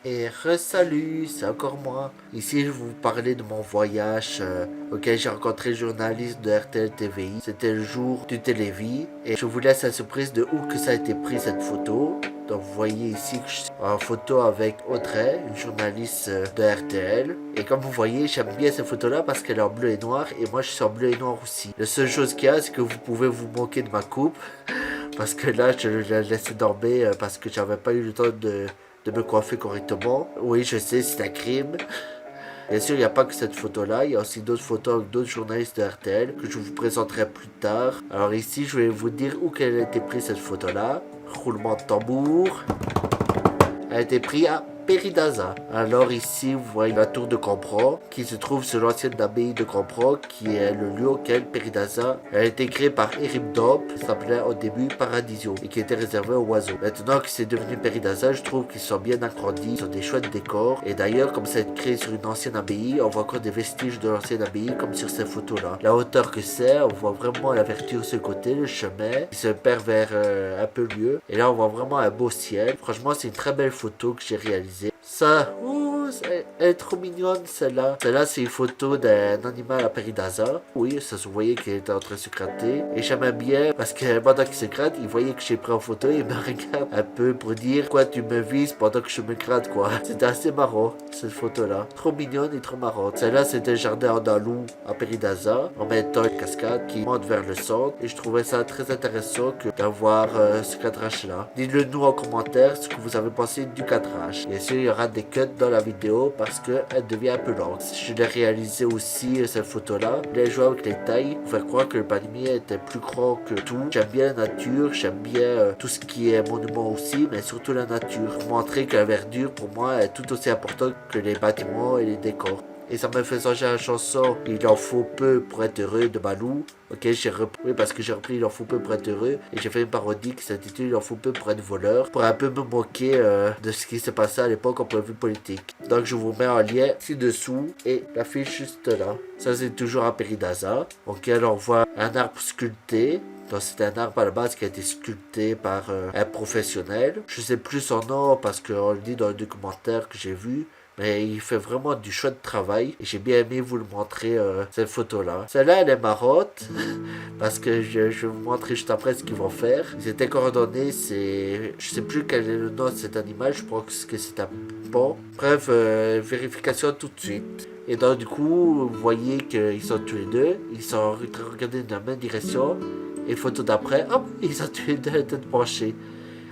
Et re-salut, c'est encore moi. Ici, je vais vous parler de mon voyage auquel j'ai rencontré le journaliste de RTL TVI. C'était le jour du Télévis. Et je vous laisse la surprise de où que ça a été pris cette photo. Donc vous voyez ici que je suis en photo avec Audrey, une journaliste de RTL. Et comme vous voyez, j'aime bien cette photo-là parce qu'elle est en bleu et noir. Et moi, je suis en bleu et noir aussi. La seule chose qu'il y a, c'est que vous pouvez vous moquer de ma coupe. Parce que là, je l'ai laissé dormir parce que j'avais pas eu le temps de me coiffer correctement. Oui, je sais, c'est un crime. Bien sûr, il n'y a pas que cette photo-là, il y a aussi d'autres photos avec d'autres journalistes de RTL que je vous présenterai plus tard. Alors ici, je vais vous dire où qu'elle a été prise cette photo-là. Roulement de tambour. Elle a été prise à Peridaza. Alors ici, vous voyez la tour de Campro, qui se trouve sur l'ancienne abbaye de Campro, qui est le lieu auquel Peridaza a été créé par Erimdop, qui s'appelait au début Paradisio, et qui était réservé aux oiseaux. Maintenant que c'est devenu Peridaza, je trouve qu'ils sont bien agrandis, sur des chouettes décors, et d'ailleurs, comme c'est créé sur une ancienne abbaye, on voit encore des vestiges de l'ancienne abbaye, comme sur ces photos-là. La hauteur que c'est, on voit vraiment la verdure sur le côté, le chemin, qui se perd vers un peu mieux, et là on voit vraiment un beau ciel. Franchement, c'est une très belle photo que j'ai réalisée. Ça, elle est trop mignonne celle-là. Celle-là, c'est une photo d'un animal à Peridaza. Oui, ça se voyait qu'il était en train de se gratter. Et j'aimais bien parce que pendant qu'il se gratte, il voyait que j'ai pris en photo et il me regarde un peu pour dire quoi tu me vises pendant que je me gratte quoi. C'était assez marrant cette photo-là. Trop mignonne et trop marrante. Celle-là, c'était le jardin andalou à Peridaza en mettant une cascade qui monte vers le centre. Et je trouvais ça très intéressant que d'avoir ce cadrage-là. Dites-le nous en commentaire ce que vous avez pensé du cadrage. Bien sûr, il y aura des cuts dans la vidéo parce qu'elle devient un peu lente. Je l'ai réalisé aussi cette photo-là. Je l'ai joué avec les tailles pour faire croire que le palmier était plus grand que tout. J'aime bien la nature, j'aime bien tout ce qui est monument aussi, mais surtout la nature. Pour montrer que la verdure pour moi est tout aussi importante que les bâtiments et les décors. Et ça me fait songer à la chanson Il en faut peu pour être heureux de Balou. Ok, j'ai repris, oui, parce que j'ai repris Il en faut peu pour être heureux. Et j'ai fait une parodie qui s'intitule Il en faut peu pour être voleur. Pour un peu me moquer de ce qui s'est passé à l'époque en point de vue politique. Donc je vous mets un lien ci-dessous et l'affiche juste là. Ça c'est toujours à Peridaza. Auquel on voit un arbre sculpté. Donc c'est un arbre à la base qui a été sculpté par un professionnel. Je sais plus son nom parce qu'on le dit dans le documentaire que j'ai vu. Mais il fait vraiment du chouette travail. Et j'ai bien aimé vous le montrer, cette photo-là. Celle-là, elle est marrante. Parce que je vais vous montrer juste après ce qu'ils vont faire. Ils étaient coordonnés, c'est... Je sais plus quel est le nom de cet animal. Je pense que c'est un pont. Bref, vérification tout de suite. Et donc, du coup, vous voyez qu'ils sont tous les deux. Ils sont regardés dans la même direction. Et photo d'après, hop, ils sont tous les deux la tête penchée.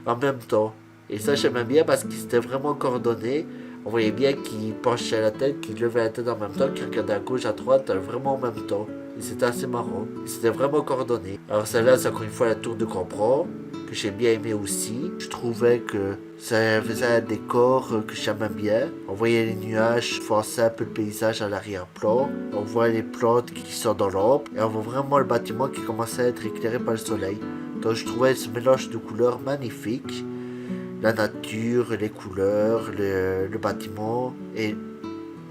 En même temps. Et ça, j'aimais bien parce qu'ils étaient vraiment coordonnés. On voyait bien qu'il penchait la tête, qu'il levait la tête en même temps, qu'il regardait à gauche, à droite, vraiment en même temps. Et c'était assez marrant. C'était vraiment coordonné. Alors celle-là, c'est encore une fois la tour de Comprend, que j'ai bien aimé aussi. Je trouvais que ça faisait un décor que j'aimais bien. On voyait les nuages forcer un peu le paysage à l'arrière-plan. On voit les plantes qui sont dans l'ombre. Et on voit vraiment le bâtiment qui commençait à être éclairé par le soleil. Donc je trouvais ce mélange de couleurs magnifique. La nature, les couleurs, le bâtiment et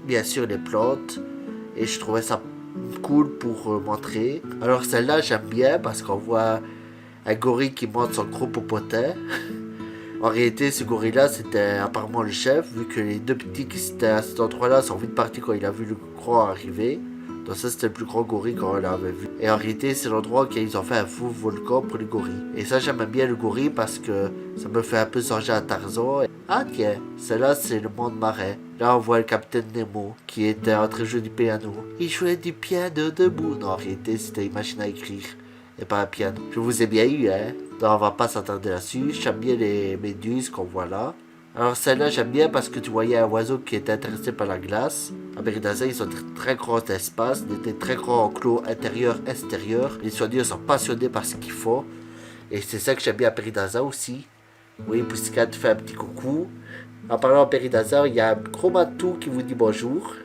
bien sûr les plantes. Et je trouvais ça cool pour montrer. Alors celle-là j'aime bien parce qu'on voit un gorille qui monte son gros popotin. En réalité ce gorille-là c'était apparemment le chef vu que les deux petits qui étaient à cet endroit-là sont vite partis quand il a vu le gros arriver. Donc ça c'était le plus grand gorille qu'on l'avait vu. Et en réalité c'est l'endroit où ils ont fait un faux volcan pour les gorilles. Et ça j'aime bien le gorille parce que ça me fait un peu songer à Tarzan. Ah tiens, celle-là c'est le monde marin. Là on voit le capitaine Nemo qui était en train de jouer du piano. Il jouait du piano debout. Non en réalité c'était une machine à écrire et pas un piano. Je vous ai bien eu hein. Donc on va pas s'attarder là-dessus. J'aime bien les méduses qu'on voit là. Alors celle-là j'aime bien parce que tu voyais un oiseau qui était intéressé par la glace. À Peridaza ils sont très grands espaces, des très grands enclos intérieur-extérieur. Les soigneurs sont passionnés par ce qu'ils font. Et c'est ça que j'aime bien à Peridaza aussi. Oui, Pussycat fait un petit coucou. En parlant à Peridaza, il y a un gros matou qui vous dit bonjour.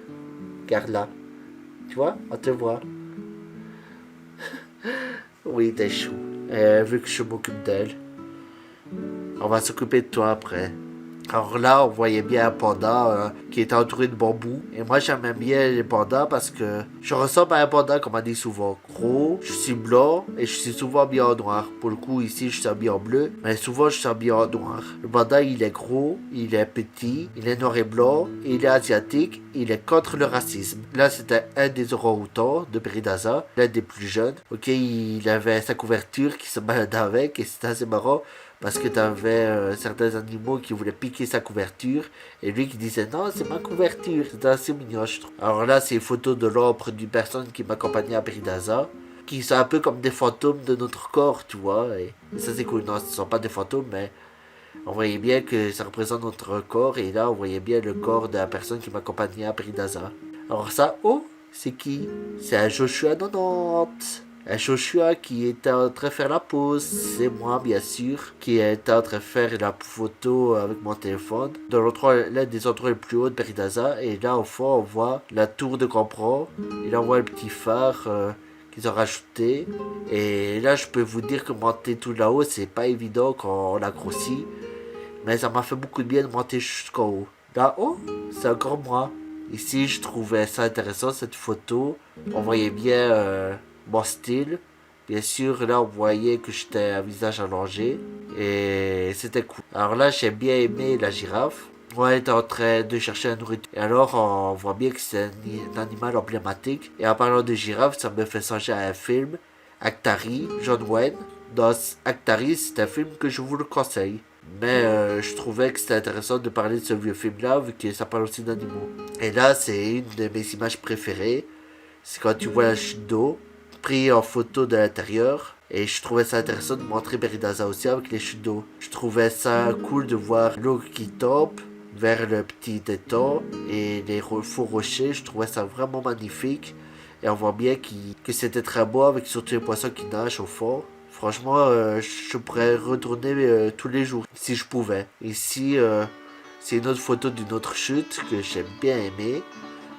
Regarde là. Tu vois, on te voit. Oui, t'es chou. Vu que je m'occupe d'elle. On va s'occuper de toi après. Alors là, on voyait bien un panda qui était entouré de bambou. Et moi, j'aimais bien les pandas parce que je ressemble à un panda, comme on dit souvent. Gros, je suis blanc et je suis souvent habillé en noir. Pour le coup, ici, je suis habillé en bleu, mais souvent, je suis habillé en noir. Le panda, il est gros, il est petit, il est noir et blanc, il est asiatique, il est contre le racisme. Là, c'était un des orang-outans de Peridaza, l'un des plus jeunes. Ok, il avait sa couverture qui se baladait avec et c'était assez marrant parce que t'avais certains animaux qui voulaient piquer sa couverture et lui qui disait non, c'est ma couverture. C'était assez mignon, je trouve. Alors là, c'est une photo de l'ombre d'une personne qui m'accompagnait à Peridaza, qui sont un peu comme des fantômes de notre corps, tu vois. Et ça, c'est cool. Non, ce ne sont pas des fantômes, mais on voyait bien que ça représente notre corps et là, on voyait bien le corps de la personne qui m'accompagnait à Peridaza. Alors ça, oh, c'est qui? C'est un Joshua 90. Un Joshua qui était en train de faire la pause, c'est moi bien sûr, qui était en train de faire la photo avec mon téléphone. Dans l'un des endroits les plus hauts de Peridaza, et là au fond on voit la tour de Campran, et là on voit le petit phare qu'ils ont rajouté. Et là je peux vous dire que monter tout là-haut c'est pas évident quand on l'a grossi, mais ça m'a fait beaucoup de bien de monter jusqu'en haut. Là-haut, c'est encore moi. Ici, je trouvais ça intéressant, cette photo. On voyait bien mon style. Bien sûr, là, on voyait que j'étais un visage allongé. Et c'était cool. Alors là, j'ai bien aimé la girafe. Moi, elle était en train de chercher la nourriture. Et alors, on voit bien que c'est un animal emblématique. Et en parlant de girafe, ça me fait songer à un film. Actari, John Wayne. Dans Actari, c'est un film que je vous le conseille. Mais je trouvais que c'était intéressant de parler de ce vieux film-là, vu que ça parle aussi d'animaux. Et là, c'est une de mes images préférées. C'est quand tu vois la chute d'eau, pris en photo de l'intérieur. Et je trouvais ça intéressant de montrer Peridaza aussi avec les chutes d'eau. Je trouvais ça cool de voir l'eau qui tombe vers le petit étang et les faux rochers. Je trouvais ça vraiment magnifique. Et on voit bien que c'était très beau avec surtout les poissons qui nagent au fond. Franchement, je pourrais retourner tous les jours si je pouvais. Ici, c'est une autre photo d'une autre chute que j'aime bien aimer.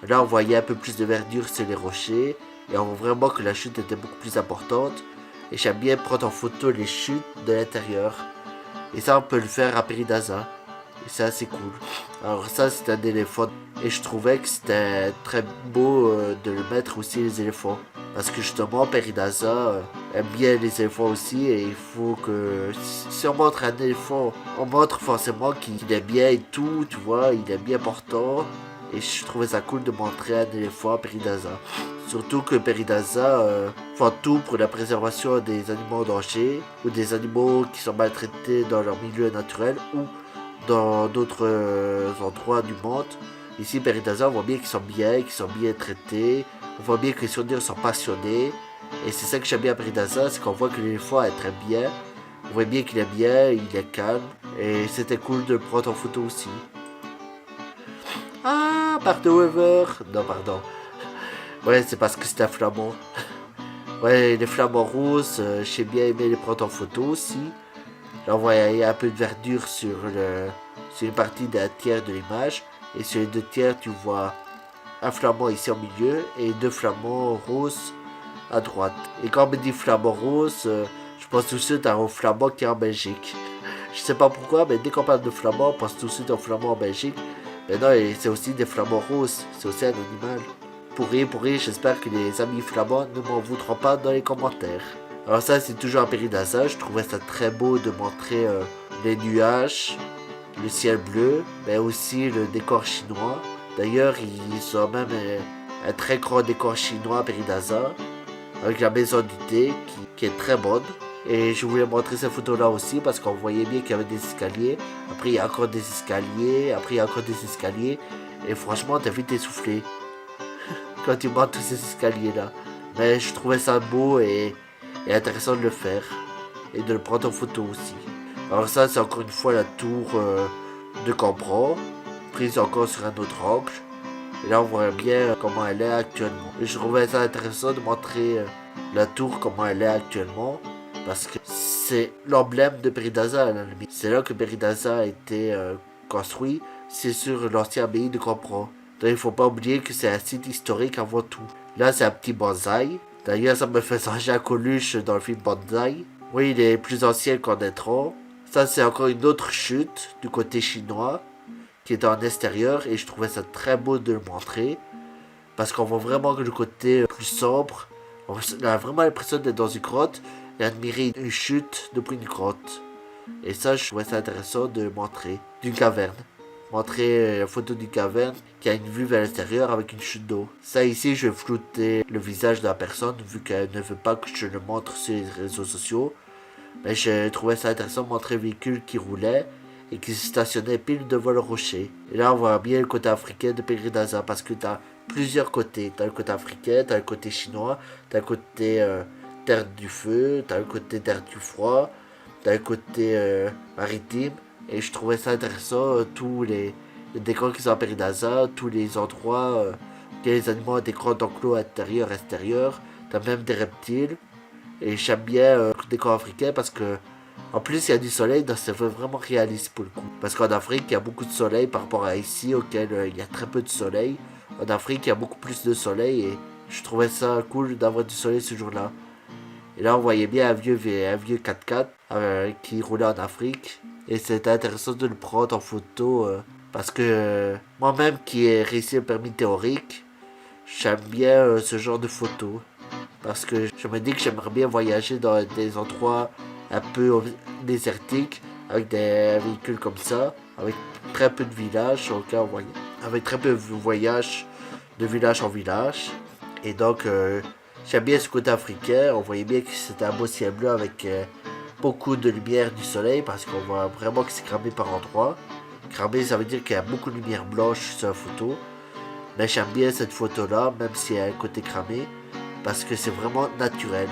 Là, on voyait un peu plus de verdure sur les rochers et on voit vraiment que la chute était beaucoup plus importante. Et j'aime bien prendre en photo les chutes de l'intérieur. Et ça, on peut le faire à Peridaza. Et c'est assez cool. Alors ça, c'est un éléphant. Et je trouvais que c'était très beau de le mettre aussi les éléphants. Parce que justement, Peridaza aime bien les éléphants aussi. Et il faut que si on montre un éléphant, on montre forcément qu'il est bien et tout, tu vois. Il est bien portant. Et je trouvais ça cool de montrer un éléphant à Peridaza. Surtout que Peridaza font tout pour la préservation des animaux en danger ou des animaux qui sont maltraités dans leur milieu naturel ou dans d'autres endroits du monde. Ici, Peridaza, on voit bien qu'ils sont bien traités. On voit bien que les soigneurs sont passionnés. Et c'est ça que j'aime bien à Peridaza, c'est qu'on voit que l'éléphant est très bien. On voit bien qu'il est bien, il est calme. Et c'était cool de le prendre en photo aussi. Ah, pardon, Weaver. Non, pardon. Ouais, c'est parce que c'est un flamand. Ouais, les flamants roses, j'ai bien aimé les prendre en photo aussi. Là, on voit un peu de verdure sur une partie d'un tiers de l'image. Et sur les deux tiers, tu vois un flamand ici au milieu et deux flamands roses à droite. Et quand on me dit flamand rose, je pense tout de suite à un flamand qui est en Belgique. Je sais pas pourquoi, mais dès qu'on parle de flamand, on pense tout de suite au flamand en Belgique. Mais non, c'est aussi des flamands roses, c'est aussi un animal. Pour rire, j'espère que les amis flamands ne m'en voudront pas dans les commentaires. Alors ça, c'est toujours à Peridaza, je trouvais ça très beau de montrer les nuages, le ciel bleu, mais aussi le décor chinois. D'ailleurs, ils ont même un très grand décor chinois à Peridaza, avec la maison du thé qui est très bonne. Et je voulais montrer cette photo-là aussi parce qu'on voyait bien qu'il y avait des escaliers. Après, il y a encore des escaliers. Après, il y a encore des escaliers. Et franchement, t'as vite essoufflé quand tu montes tous ces escaliers-là. Mais je trouvais ça beau et intéressant de le faire. Et de le prendre en photo aussi. Alors ça, c'est encore une fois la tour de Campran, prise encore sur un autre angle. Et là, on voit bien comment elle est actuellement. Et je trouvais ça intéressant de montrer la tour, comment elle est actuellement. Parce que c'est l'emblème de Peridaza à la limite. C'est là que Peridaza a été construit. C'est sur l'ancien abbaye de Campran. Donc il faut pas oublier que c'est un site historique avant tout. Là, c'est un petit bonsaï. D'ailleurs, ça me fait songer à Coluche dans le film Banzai. Oui, il est plus ancien qu'en Etran. Ça, c'est encore une autre chute du côté chinois qui est en extérieur et je trouvais ça très beau de le montrer parce qu'on voit vraiment le côté plus sombre. On a vraiment l'impression d'être dans une grotte et admirer une chute depuis une grotte. Et ça, je trouvais ça intéressant de montrer d'une caverne. Montrer la photo d'une caverne qui a une vue vers l'extérieur avec une chute d'eau. Ça ici, je vais flouter le visage de la personne vu qu'elle ne veut pas que je le montre sur les réseaux sociaux. Mais je trouvais ça intéressant de montrer un véhicule qui roulait et qui se stationnait pile devant le rocher. Et là, on voit bien le côté africain de Peregrinaza parce que tu as plusieurs côtés. Tu as le côté africain, tu as le côté chinois, tu as le côté terre du feu, tu as le côté terre du froid, tu as le côté maritime. Et je trouvais ça intéressant, tous les décors qui sont à Peregrinaza, tous les endroits où les animaux ont des grands enclos intérieurs, extérieurs. Tu as même des reptiles. Et j'aime bien le décor africain parce que en plus il y a du soleil, donc c'est vraiment réaliste pour le coup. Parce qu'en Afrique il y a beaucoup de soleil par rapport à ici auquel il y a très peu de soleil. En Afrique il y a beaucoup plus de soleil et je trouvais ça cool d'avoir du soleil ce jour-là. Et là on voyait bien un vieux 4x4 qui roulait en Afrique. Et c'était intéressant de le prendre en photo parce que moi-même qui ai réussi le permis théorique, j'aime bien ce genre de photos. Parce que je me dis que j'aimerais bien voyager dans des endroits un peu désertiques, avec des véhicules comme ça, avec très peu de villages, avec très peu de voyages de village en village. Et donc, j'aime bien ce côté africain. On voyait bien que c'était un beau ciel bleu avec beaucoup de lumière du soleil, parce qu'on voit vraiment que c'est cramé par endroits. Cramé, ça veut dire qu'il y a beaucoup de lumière blanche sur la photo. Mais j'aime bien cette photo-là, même si elle a un côté cramé parce que c'est vraiment naturel.